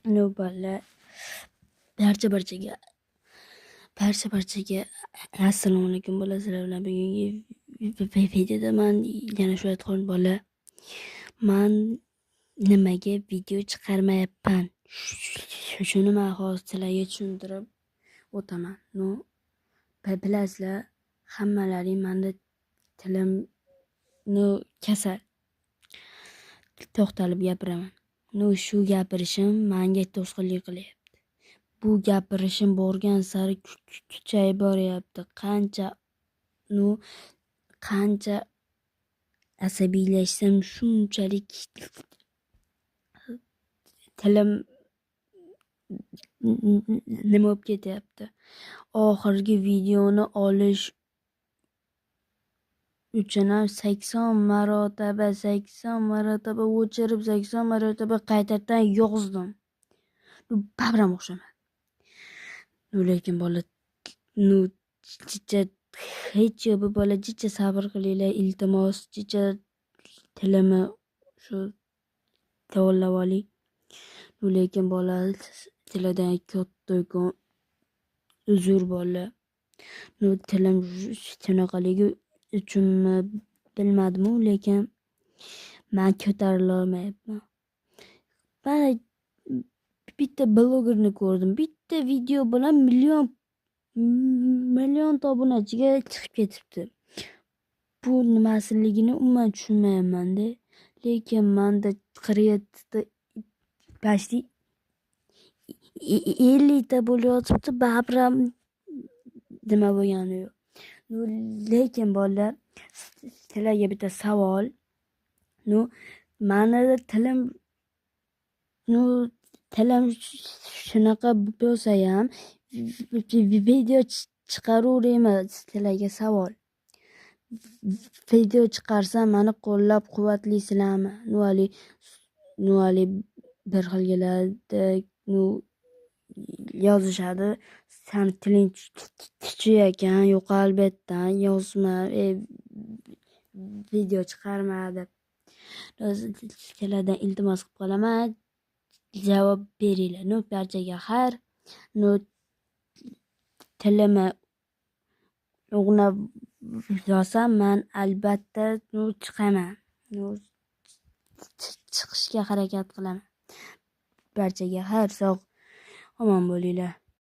No balla barcha-barchaga assalomu alaykum bola, sizlar bilan bugungi videoda men yana shu aytgan bola, men nimaga video chiqarmayapman, shuni men hozir sizlarga tushuntirib o'taman. No bilasizlar, hammalaring menda tilim kasal. To'xtalib gapiraman. Shu gapirishim menga to'sqinlik qilyapti. Bu gapirishim borgan sari kuchayib boryapti. Qancha asabiylashsam shunchalik tilim nima bo'lib ketyapti. Oxirgi videoni olish uchun ham 80 marotaba o'chirib 80 marotaba qaytadan yozdim. Babram o'xshamadi. Lekin bola hech bu bola jicha sabr qilinglar, iltimos, jicha tilimi shu davolab oling. Lekin bola tiladan katta uzr bola. Tilim shunaqaligi uchunmi bilmadim, lekin men ko'tarila olmayapman. Mana bitta blogerni ko'rdim. Bitta video bilan million obunachiga chiqib ketibdi. Bu nimasiligini umuman tushunmayapman-da. Lekin menda kreativda почти 50 ta bo'layotibdi, babram nima bo'lgani yo'q. Lekin bolalar, sizlarga bitta savol. Meni tilim shunaqa bo'lsa ham video chiqaraveraymi? Sizlarga savol. Video chiqarsam meni qo'llab quvvatlaysizlarmi? Nuali bir xilgalarda yozishadi. Sen tiling kuchli ekan, yo'q albatta yozma, video chiqarma deb. Sizlardan iltimos qilib qolaman, javob beringlar. Barchaga xayr. Tilimi o'g'nab yozsam men albatta chiqaman. Chiqishga harakat qilaman. Barchaga xayr, sog' omon bo'linglar.